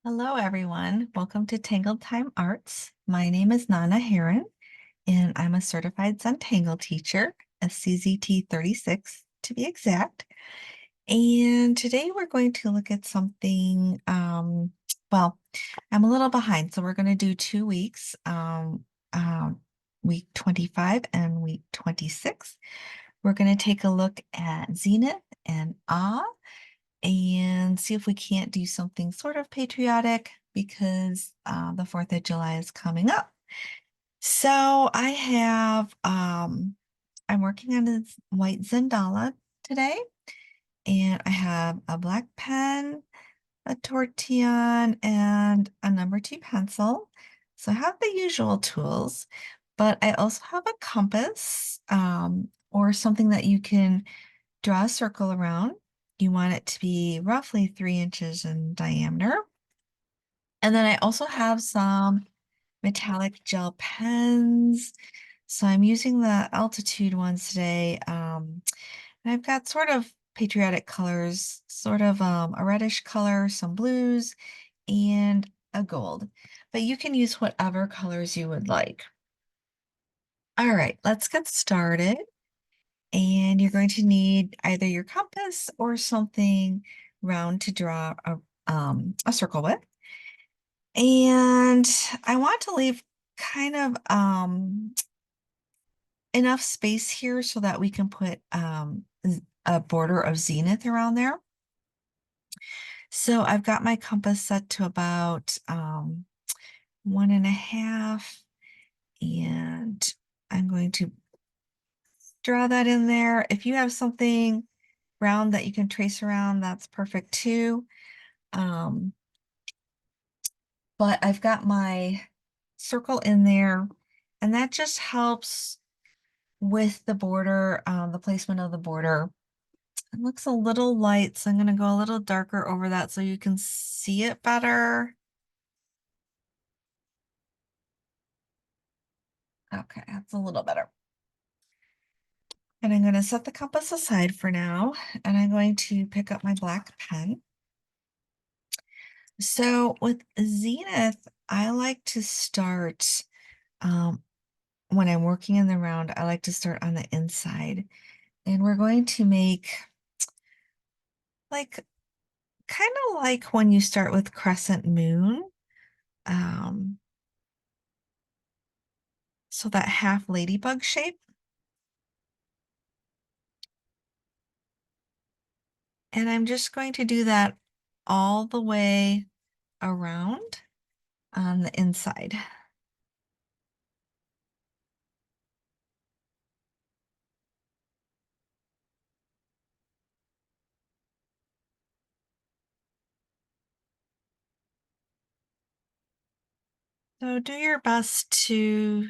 Hello, everyone. Welcome to Tangle Time Arts. My name is Nana Heron, and I'm a certified Zentangle teacher, a CZT 36 to be exact. And today we're going to look at something, well, I'm a little behind, so we're going to do 2 weeks, week 25 and week 26. We're going to take a look at Zenith and and see if we can't do something sort of patriotic because the 4th of July is coming up. So I'm working on a white Zendala today, and I have a black pen, a tortillon, and a number 2 pencil. So I have the usual tools, but I also have a compass or something that you can draw a circle around. You want it to be roughly 3 inches in diameter. And then I also have some metallic gel pens. So I'm using the altitude ones today. And I've got sort of patriotic colors, sort of a reddish color, some blues, and a gold. But you can use whatever colors you would like. All right, let's get started. And you're going to need either your compass or something round to draw a circle with. And I want to leave kind of enough space here so that we can put a border of zenith around there. So I've got my compass set to about 1.5, and I'm going to draw that in there. If you have something round that you can trace around, that's perfect too. Um, but I've got my circle in there, and that just helps with the border, the placement of the border. It looks a little light, so I'm going to go a little darker over that so you can see it better. Okay, that's a little better. And I'm going to set the compass aside for now, and I'm going to pick up my black pen. So with Zenith, I like to start, when I'm working in the round, I like to start on the inside. And we're going to make like, kind of like when you start with crescent moon. Um, so that half ladybug shape. And I'm just going to do that all the way around on the inside. So do your best to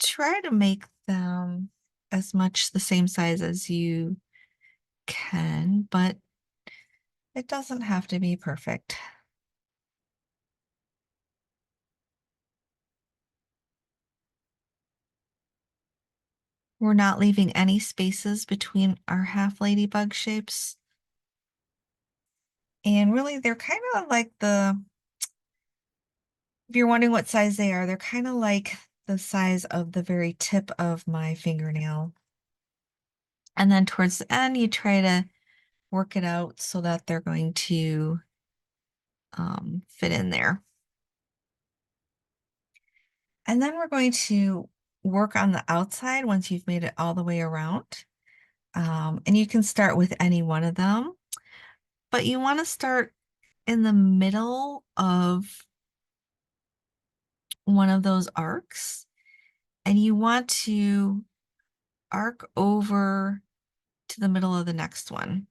try to make them as much the same size as you can, but it doesn't have to be perfect. We're not leaving any spaces between our half ladybug shapes. And really, they're kind of like if you're wondering what size they are, they're kind of like the size of the very tip of my fingernail. And then towards the end, you try to work it out so that they're going to fit in there. And then we're going to work on the outside once you've made it all the way around. And you can start with any one of them, but you want to start in the middle of one of those arcs, and you want to arc over to the middle of the next one.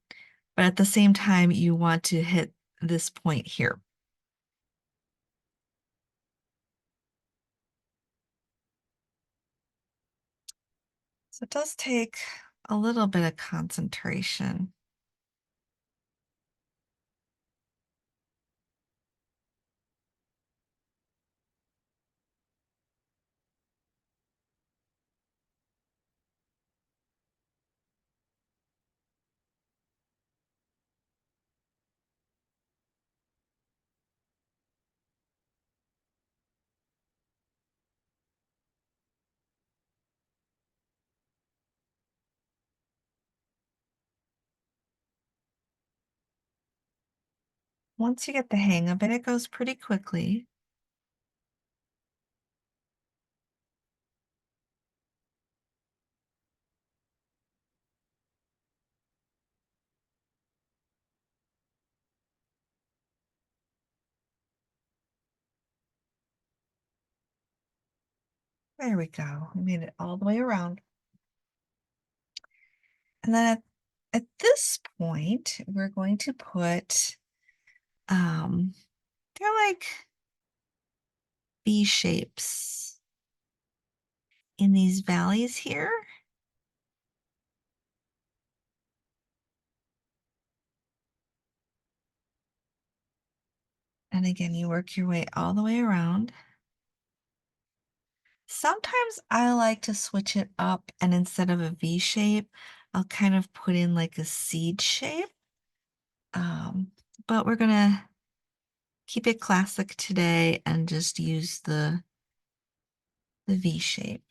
But at the same time, you want to hit this point here. So it does take a little bit of concentration. once you get the hang of it, it goes pretty quickly. There we go. We made it all the way around. And then at this point, we're going to put, they're like V shapes in these valleys here. And again, you work your way all the way around. Sometimes I like to switch it up and instead of a V shape, I'll kind of put in like a seed shape. But we're gonna keep it classic today and just use the V shape.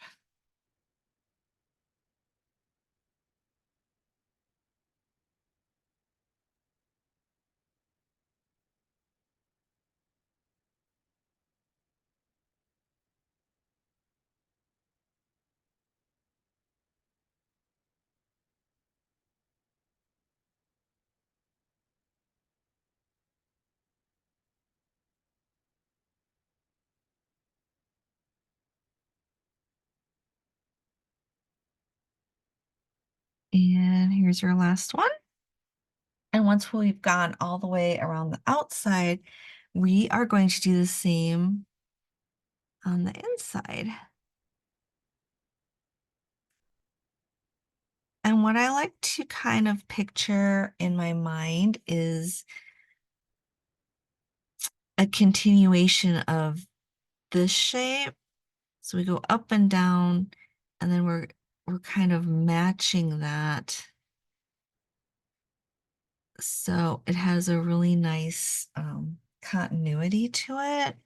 And here's your last one. And once we've gone all the way around the outside, we are going to do the same on the inside. And what I like to kind of picture in my mind is a continuation of this shape. So we go up and down, and then we're kind of matching that. So it has a really nice continuity to it.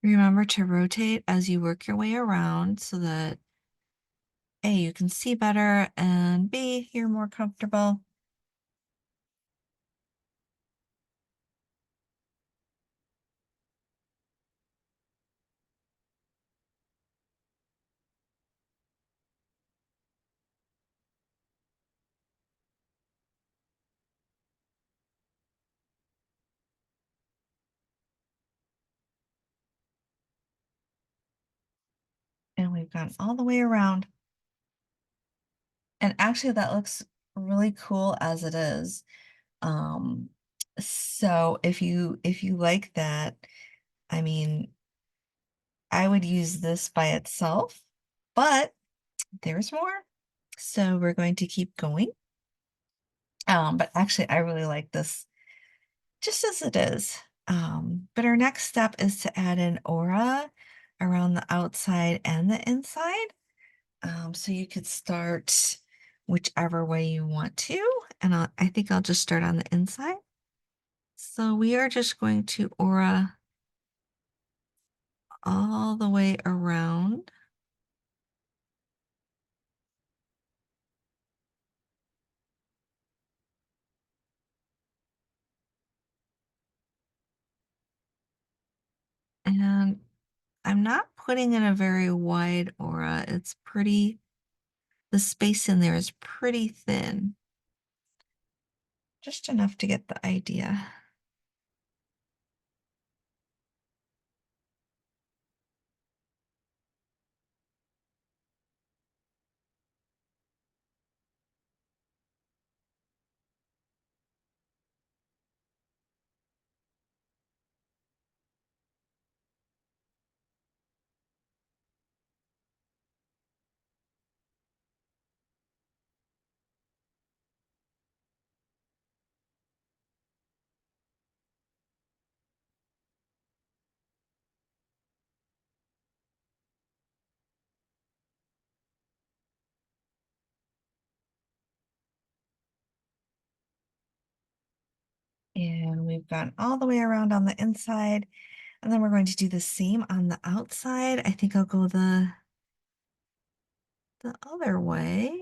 Remember to rotate as you work your way around so that A, you can see better, and B, you're more comfortable. And we've gone all the way around. And actually that looks really cool as it is. Um, so if you like that, I mean, I would use this by itself, but there's more. So we're going to keep going. But actually I really like this just as it is. But our next step is to add an aura around the outside and the inside. So you could start whichever way you want to, and I think I'll just start on the inside. So we are just going to aura all the way around. And I'm not putting in a very wide aura. It's pretty, the space in there is pretty thin. Just enough to get the idea. we've gone all the way around on the inside. And then we're going to do the same on the outside. I think I'll go the other way.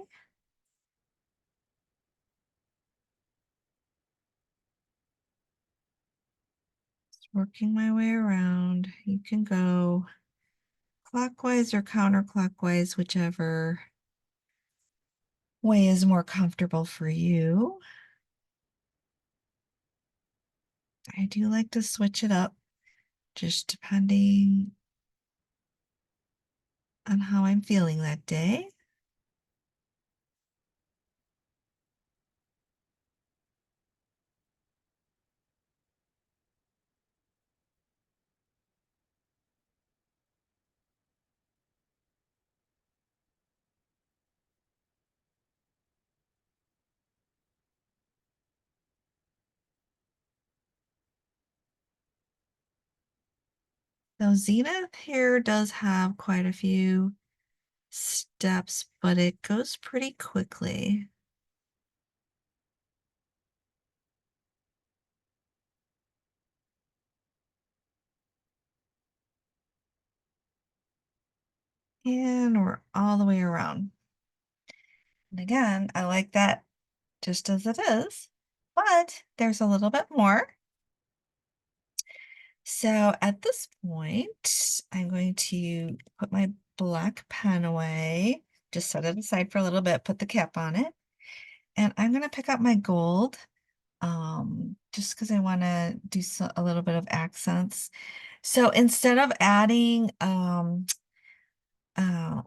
Just working my way around. You can go clockwise or counterclockwise, whichever way is more comfortable for you. I do like to switch it up, just depending on how I'm feeling that day. Now, Zenith here does have quite a few steps, but it goes pretty quickly. And we're all the way around. And again, I like that just as it is, but there's a little bit more. So at this point, I'm going to put my black pen away, just set it aside for a little bit, put the cap on it. And I'm going to pick up my gold, just because I want to do a little bit of accents. So instead of adding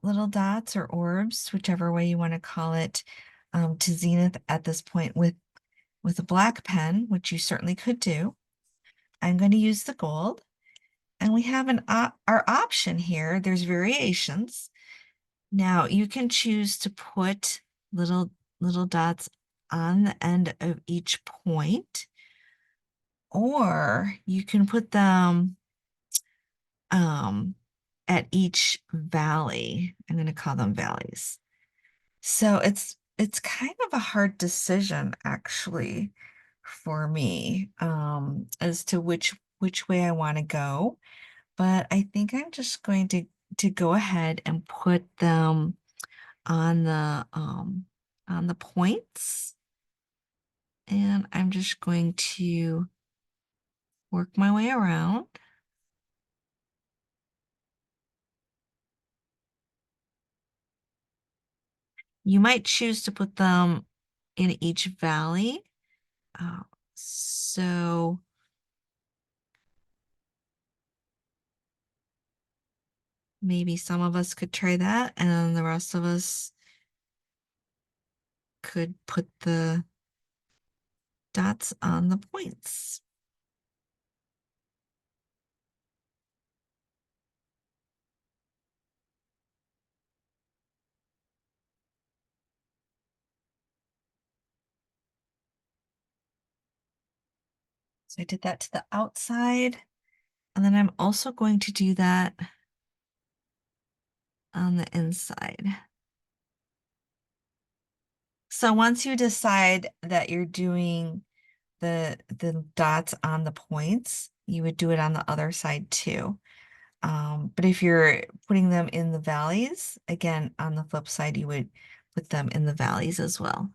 little dots or orbs, whichever way you want to call it, to Zenith at this point with a black pen, which you certainly could do, I'm going to use the gold. And we have our option here. There's variations. Now you can choose to put little dots on the end of each point, or you can put them at each valley. I'm going to call them valleys. So it's kind of a hard decision actually for me as to which way I want to go. But I think I'm just going to go ahead and put them on the points. And I'm just going to work my way around. You might choose to put them in each valley. Uh, so maybe some of us could try that, and then the rest of us could put the dots on the points. So I did that to the outside, and then I'm also going to do that on the inside. So once you decide that you're doing the dots on the points, you would do it on the other side too. But if you're putting them in the valleys, again, on the flip side, you would put them in the valleys as well.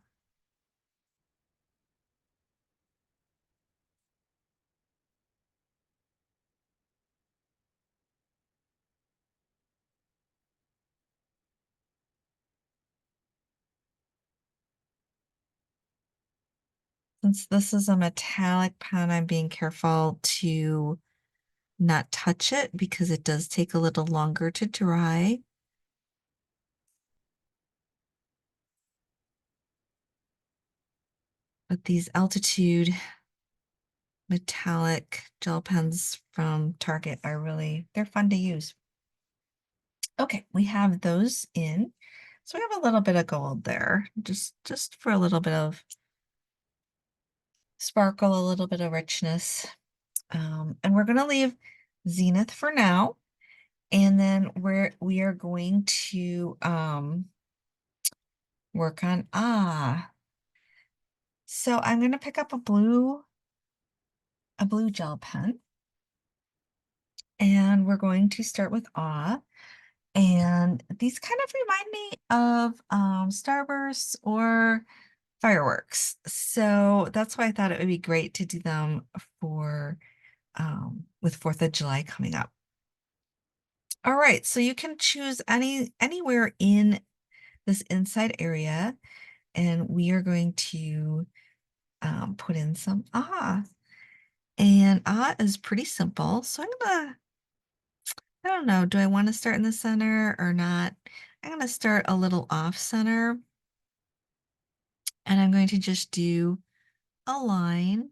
Since this is a metallic pen, I'm being careful to not touch it because it does take a little longer to dry. But these altitude metallic gel pens from Target are they're fun to use. Okay, we have those in. So we have a little bit of gold there, just for a little bit of sparkle, a little bit of richness. And we're gonna leave Zenith for now. And then we are going to work on So I'm gonna pick up a blue a blue gel pen. And we're going to start with awe. And these kind of remind me of starbursts or fireworks. So that's why I thought it would be great to do them for with 4th of July coming up. All right, so you can choose anywhere in this inside area, and we are going to put in some ah. And ah is pretty simple. So I don't know, do I want to start in the center or not? I'm going to start a little off center, and I'm going to just do a line,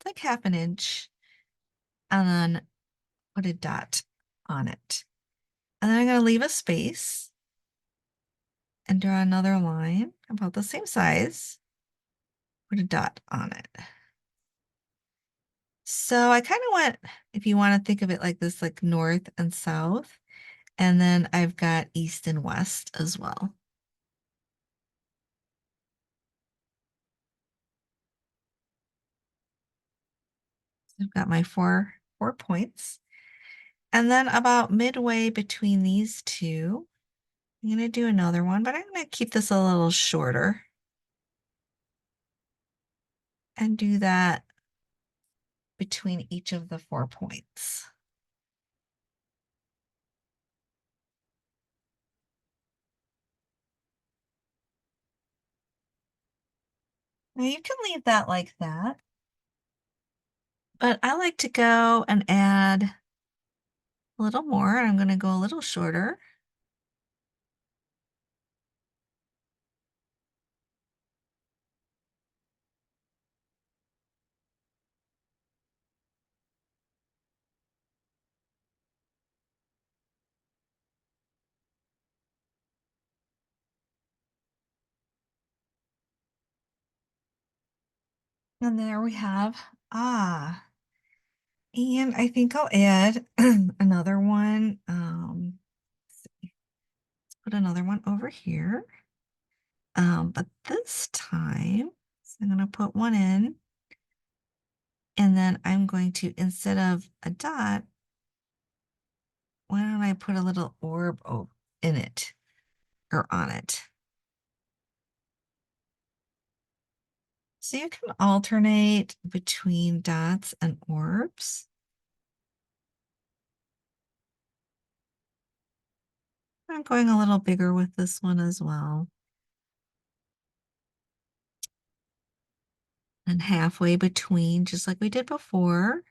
like 1/2 inch, and then put a dot on it. And then I'm going to leave a space and draw another line about the same size, put a dot on it. So I kind of want, if you want to think of it like this, like north and south, and then I've got east and west as well. I've got my four points. And then about midway between these two, I'm going to do another one, but I'm going to keep this a little shorter and do that between each of the 4 points. Now you can leave that like that, but I like to go and add a little more. I'm going to go a little shorter. And there we have, ah. And I think I'll add another one. Let's put another one over here. But this time, so I'm going to put one in. And then I'm going to, instead of a dot, why don't I put a little orb in it or on it? So you can alternate between dots and orbs. I'm going a little bigger with this one as well. And halfway between, just like we did before.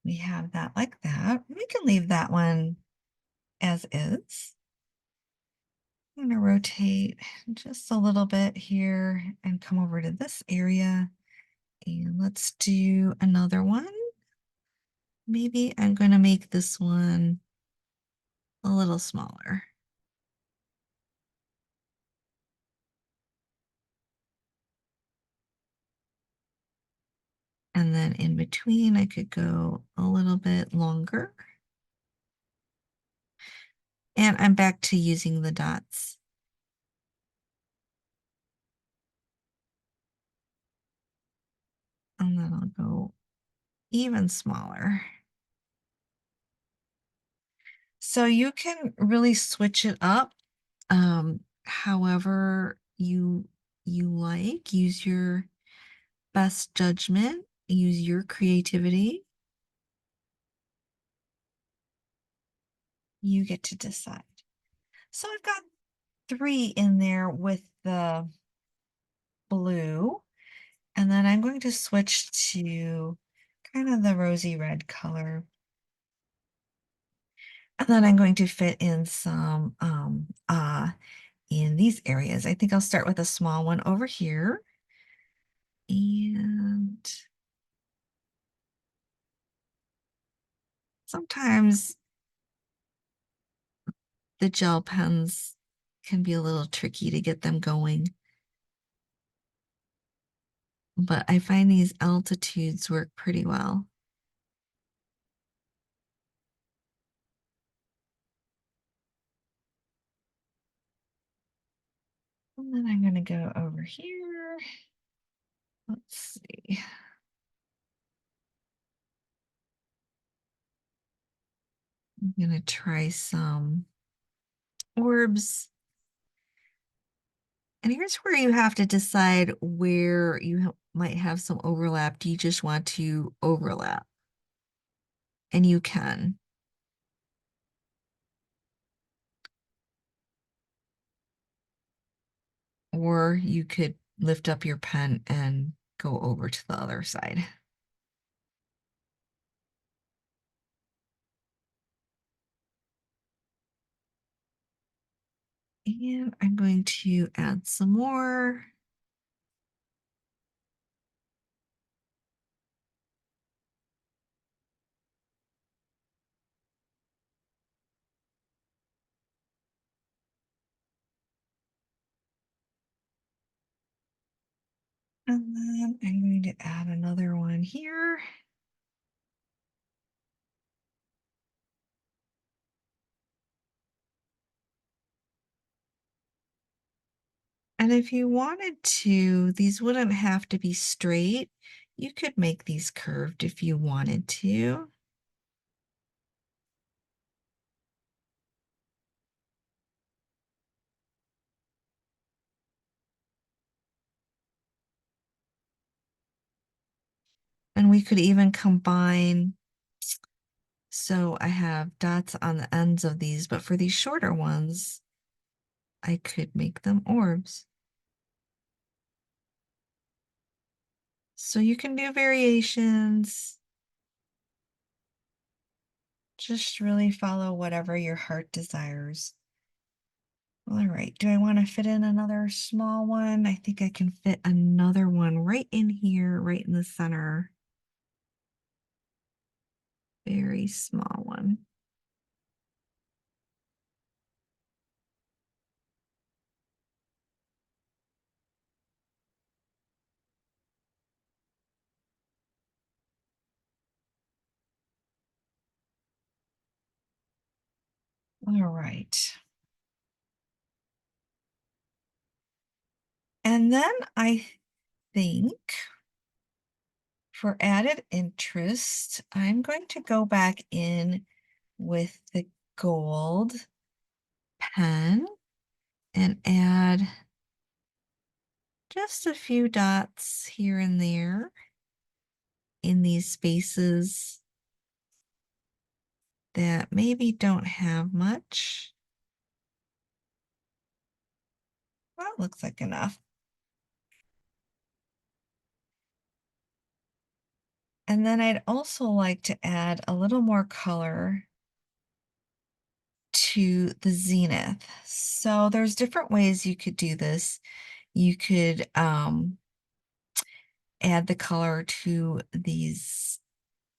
We have that like that. We can leave that one as is. I'm going to rotate just a little bit here and come over to this area. And let's do another one. Maybe I'm going to make this one a little smaller. And then in between, I could go a little bit longer. And I'm back to using the dots. And then I'll go even smaller. So you can really switch it up however you like. Use your best judgment, use your creativity. You get to decide. So I've got 3 in there with the blue, and then I'm going to switch to kind of the rosy red color. And then I'm going to fit in some in these areas. I think I'll start with a small one over here. And sometimes the gel pens can be a little tricky to get them going. but I find these altitudes work pretty well. And then I'm going to go over here. Let's see. I'm going to try some orbs. And here's where you have to decide where you might have some overlap. Do you just want to overlap? And you can. Or you could lift up your pen and go over to the other side. And I'm going to add some more. And then I'm going to add another one here. And if you wanted to, these wouldn't have to be straight. You could make these curved if you wanted to. And we could even combine. So I have dots on the ends of these, but for these shorter ones, I could make them orbs. So you can do variations. Just really follow whatever your heart desires. All right, do I want to fit in another small one? I think I can fit another one right in here, right in the center. Very small one. All right. And then I think for added interest, I'm going to go back in with the gold pen and add just a few dots here and there in these spaces that maybe don't have much. Well, looks like enough. And then I'd also like to add a little more color to the Zenith. So there's different ways you could do this. You could add the color to these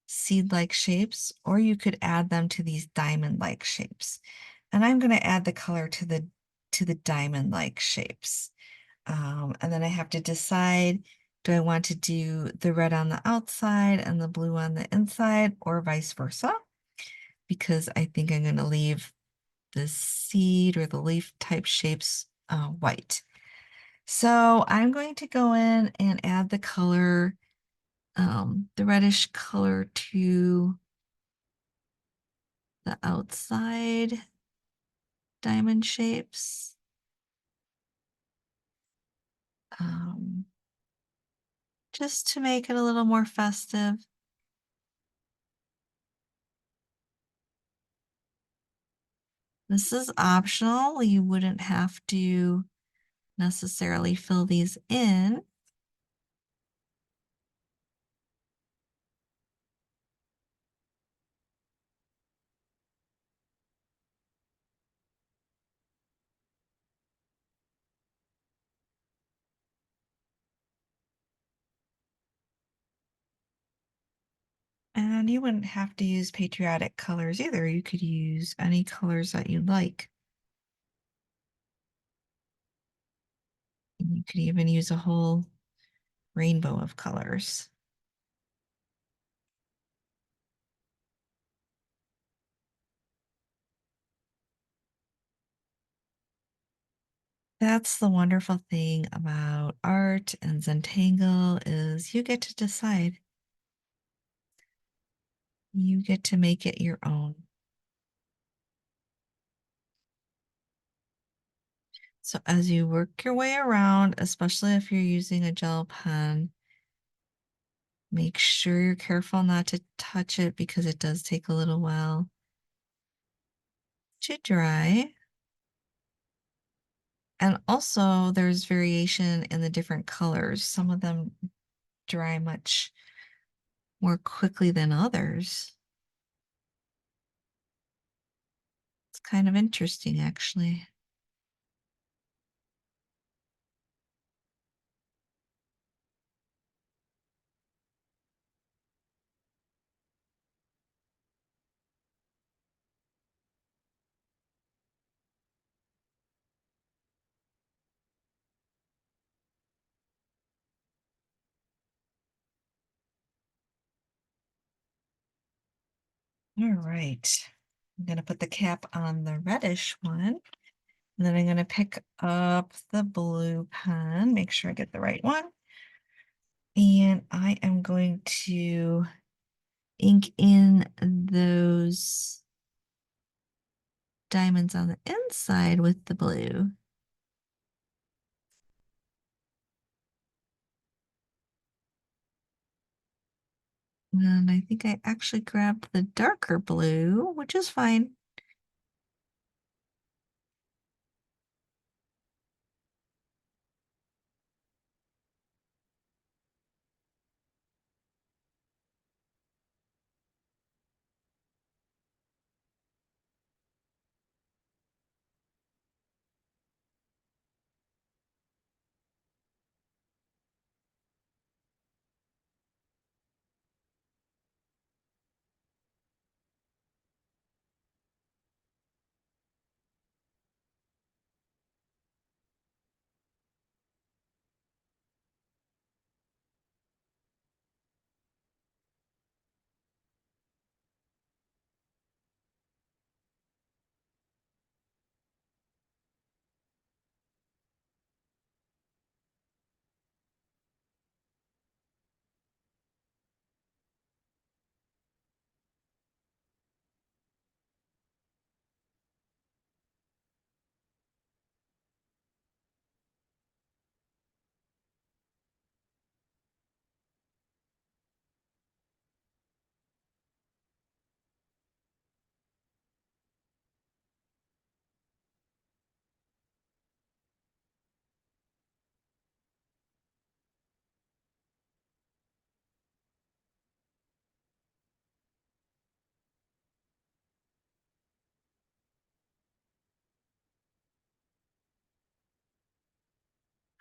seed-like shapes, or you could add them to these diamond-like shapes. And I'm going to add the color to the diamond-like shapes. And then I have to decide, do I want to do the red on the outside and the blue on the inside, or vice versa? Because I think I'm going to leave the seed or the leaf type shapes white. So I'm going to go in and add the color, the reddish color to the outside diamond shapes. Um, just to make it a little more festive. This is optional. You wouldn't have to necessarily fill these in. And you wouldn't have to use patriotic colors either. You could use any colors that you like. And you could even use a whole rainbow of colors. That's the wonderful thing about art and Zentangle is you get to decide. You get to make it your own. So as you work your way around, especially if you're using a gel pen, make sure you're careful not to touch it because it does take a little while to dry. And also there's variation in the different colors. Some of them dry much more quickly than others. It's kind of interesting, actually. All right. I'm going to put the cap on the reddish one. And then I'm going to pick up the blue pen, make sure I get the right one. And I am going to ink in those diamonds on the inside with the blue. And I think I actually grabbed the darker blue, which is fine.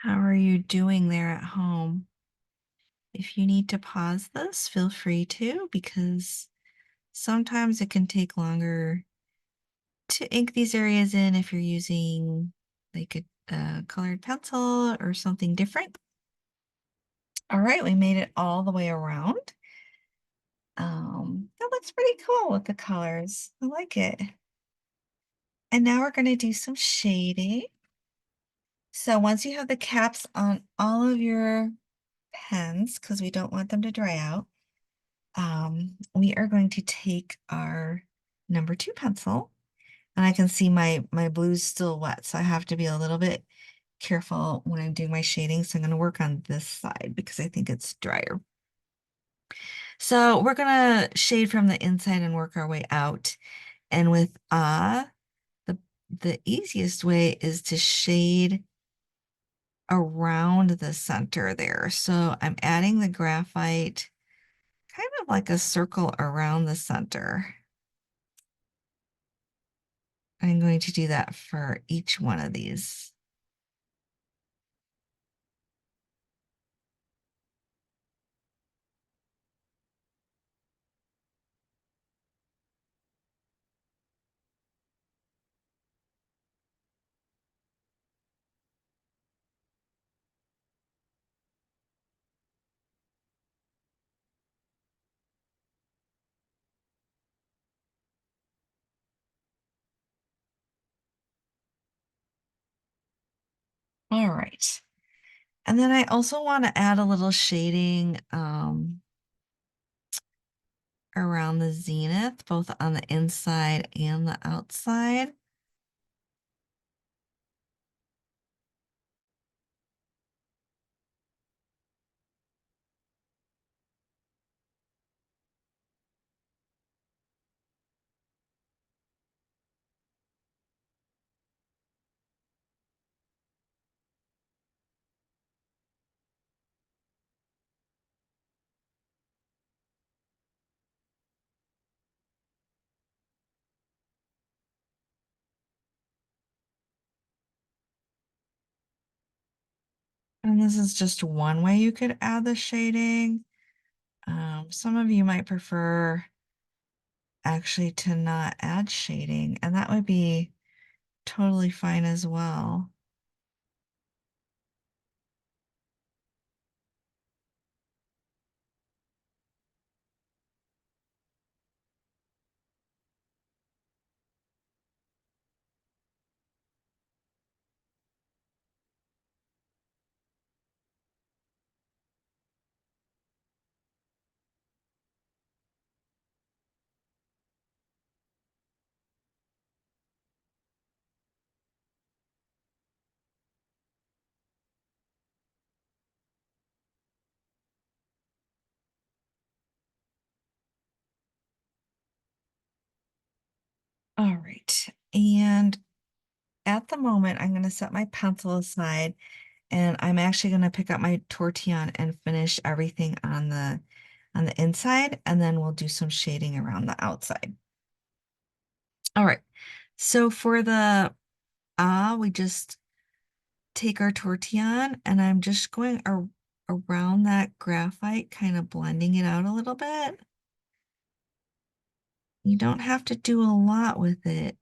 How are you doing there at home? If you need to pause this, feel free to, because sometimes it can take longer to ink these areas in if you're using like a colored pencil or something different. All right, we made it all the way around. That looks pretty cool with the colors. I like it. And now we're going to do some shading. So once you have the caps on all of your pens, because we don't want them to dry out, we are going to take our number 2 pencil, and I can see my blue's still wet, so I have to be a little bit careful when I'm doing my shading. So I'm going to work on this side because I think it's drier. So we're going to shade from the inside and work our way out. And with the easiest way is to shade around the center there. So I'm adding the graphite kind of like a circle around the center. I'm going to do that for each one of these. All right. And then I also want to add a little shading around the zenith, both on the inside and the outside. And this is just one way you could add the shading. Some of you might prefer actually to not add shading, and that would be totally fine as well. All right. And at the moment, I'm going to set my pencil aside and I'm actually going to pick up my tortillon and finish everything on the inside, and then we'll do some shading around the outside. All right. So for the we just take our tortillon and I'm just going around that graphite, kind of blending it out a little bit. You don't have to do a lot with it.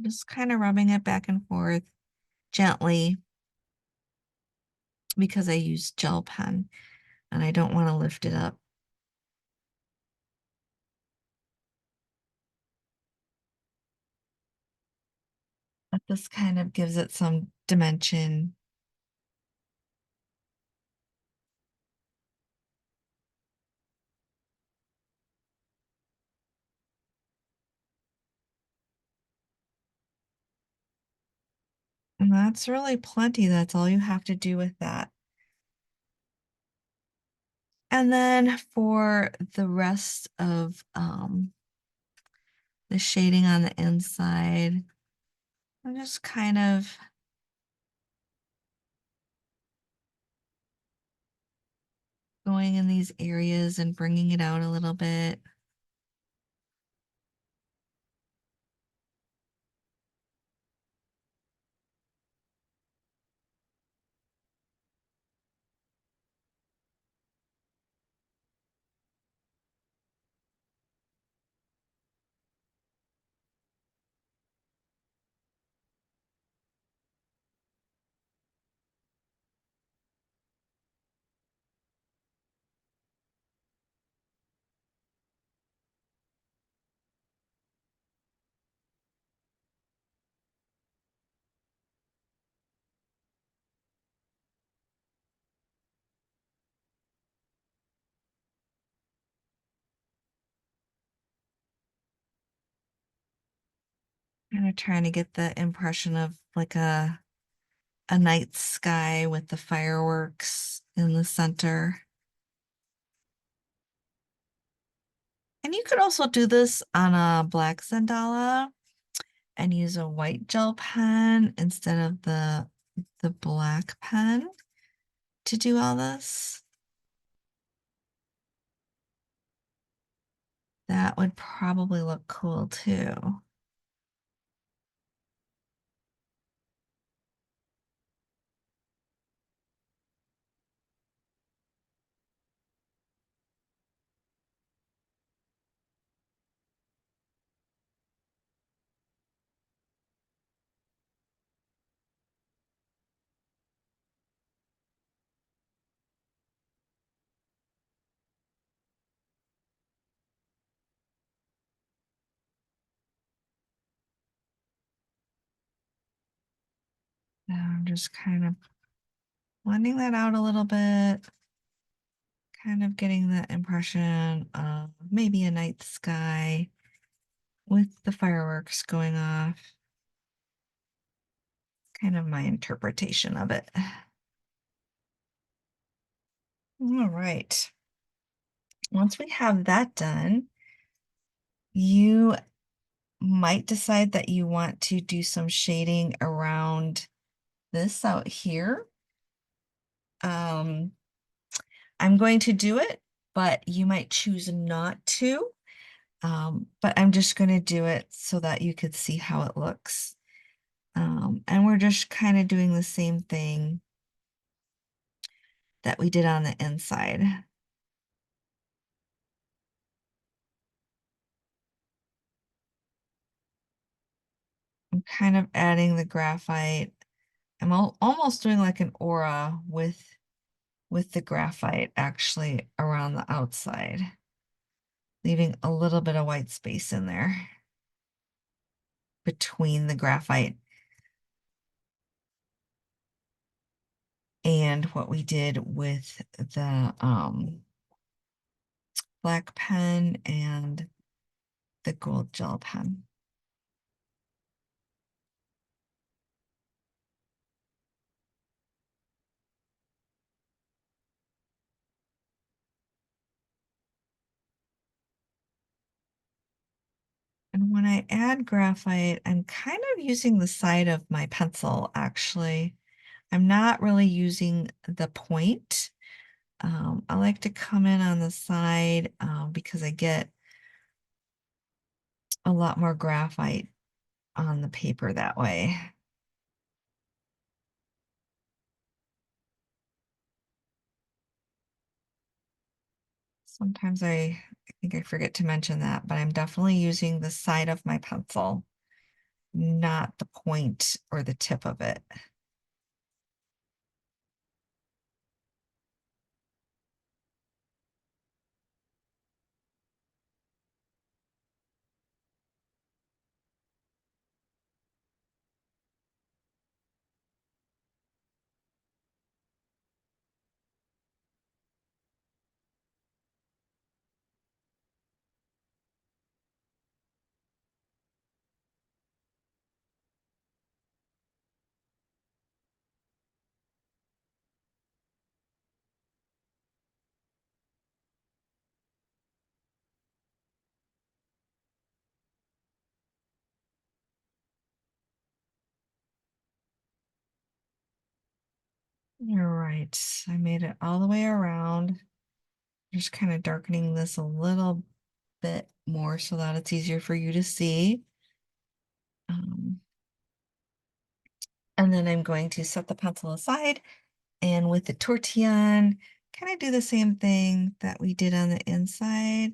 Just kind of rubbing it back and forth gently because I use gel pen and I don't want to lift it up. But this kind of gives it some dimension. And that's really plenty. That's all you have to do with that. And then for the rest of the shading on the inside, I'm just kind of going in these areas and bringing it out a little bit. Kind of trying to get the impression of like a night sky with the fireworks in the center. And you could also do this on a black Zendala and use a white gel pen instead of the black pen to do all this. That would probably look cool too. Now I'm just kind of blending that out a little bit, kind of getting that impression of maybe a night sky with the fireworks going off. Kind of my interpretation of it. All right. Once we have that done, you might decide that you want to do some shading around this out here. Um, I'm going to do it, but you might choose not to. But I'm just going to do it so that you could see how it looks. And we're just kind of doing the same thing that we did on the inside. I'm kind of adding the graphite. I'm almost doing like an aura with the graphite actually around the outside, leaving a little bit of white space in there between the graphite and what we did with the black pen and the gold gel pen. And when I add graphite, I'm kind of using the side of my pencil, actually. I'm not really using the point. I like to come in on the side because I get a lot more graphite on the paper that way. Sometimes I think I forget to mention that, but I'm definitely using the side of my pencil, not the point or the tip of it. All right, I made it all the way around. Just kind of darkening this a little bit more so that it's easier for you to see. Um, and then I'm going to set the pencil aside and with the tortillon, kind of do the same thing that we did on the inside.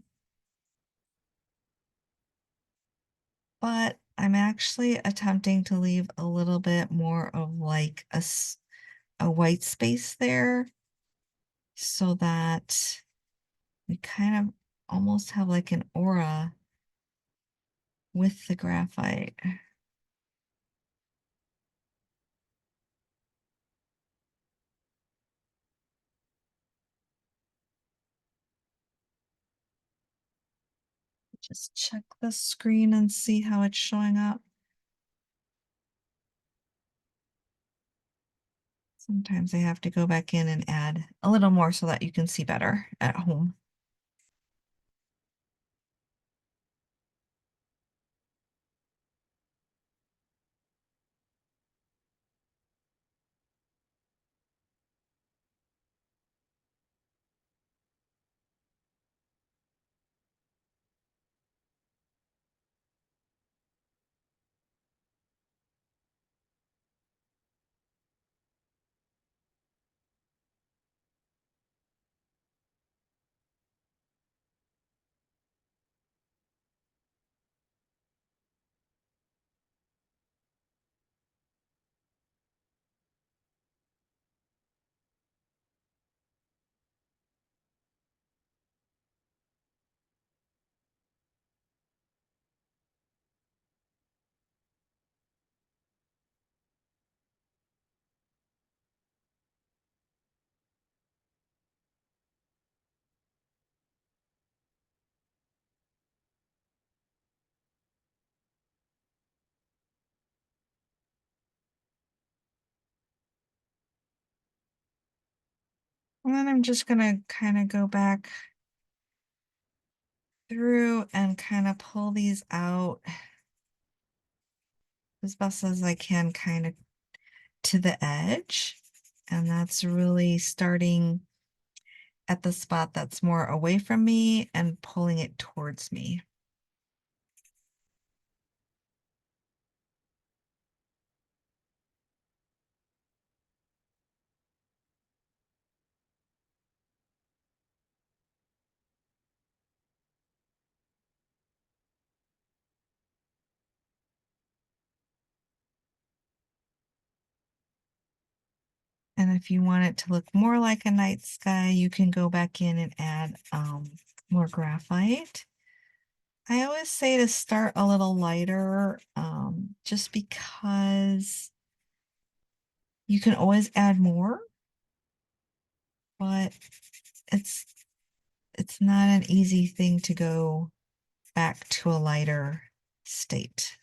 But I'm actually attempting to leave a little bit more of like a white space there so that we kind of almost have like an aura with the graphite. Just check the screen and see how it's showing up. Sometimes I have to go back in and add a little more so that you can see better at home. And then I'm just gonna kind of go back through and kind of pull these out as best as I can, kind of to the edge. And that's really starting at the spot that's more away from me and pulling it towards me. And if you want it to look more like a night sky, you can go back in and add more graphite. I always say to start a little lighter, just because you can always add more, but it's it's not an easy thing to go back to a lighter state.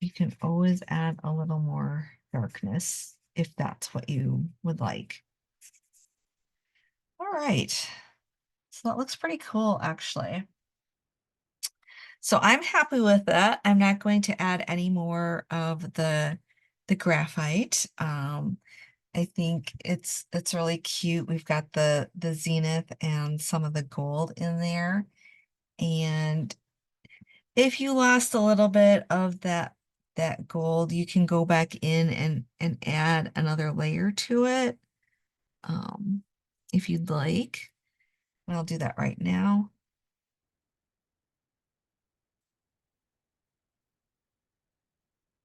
You can always add a little more darkness if that's what you would like. All right, so that looks pretty cool, actually. So I'm happy with that. I'm not going to add any more of the graphite. I think it's really cute. We've got the Zenith and some of the gold in there. And if you lost a little bit of that gold, you can go back in and add another layer to it, if you'd like. And I'll do that right now.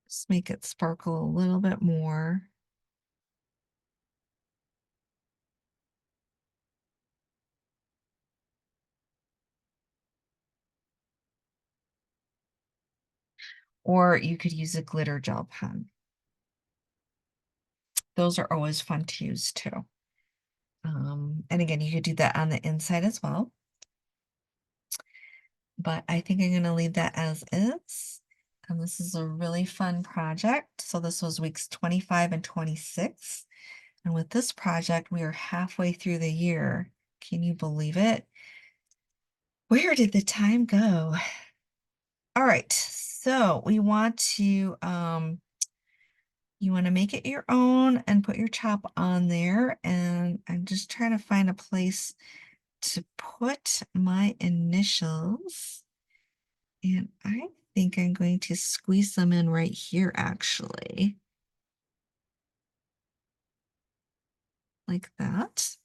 Just make it sparkle a little bit more. Or you could use a glitter gel pen. Those are always fun to use too. And again, you could do that on the inside as well. But I think I'm going to leave that as is. And this is a really fun project. So this was weeks 25 and 26. And with this project, we are halfway through the year. Can you believe it? Where did the time go? All right, so we want to you want to make it your own and put your chop on there. And I'm just trying to find a place to put my initials. And I think I'm going to squeeze them in right here, actually. Like that.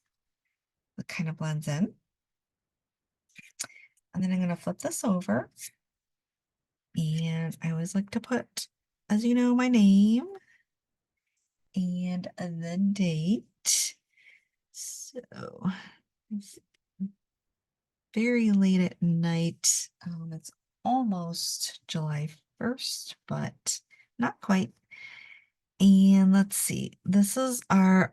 It kind of blends in. And then I'm going to flip this over. And I always like to put, as you know, my name and the date. So it's very late at night. It's almost July 1st, but not quite. And let's see, this is our,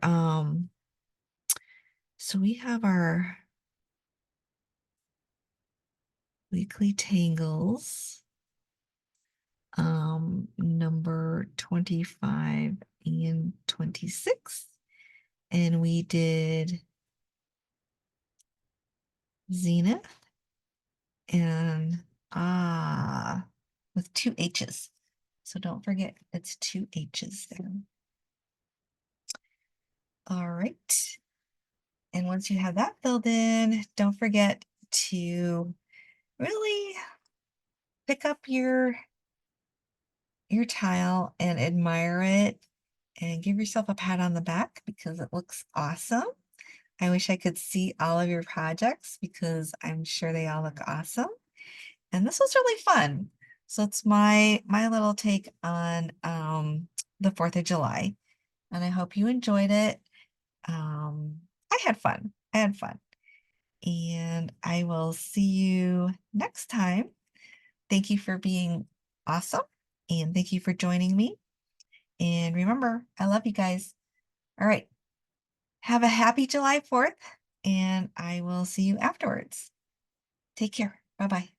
so we have our weekly tangles, number 25 and 26. And we did Zenith and with 2 H's. So don't forget it's 2 H's there. All right. And once you have that filled in, don't forget to really pick up your tile and admire it and give yourself a pat on the back because it looks awesome. I wish I could see all of your projects because I'm sure they all look awesome. And this was really fun. So it's my little take on the 4th of July. And I hope you enjoyed it. I had fun. I had fun. And I will see you next time. Thank you for being awesome. And thank you for joining me. And remember, I love you guys. All right. Have a happy July 4th. And I will see you afterwards. Take care. Bye-bye.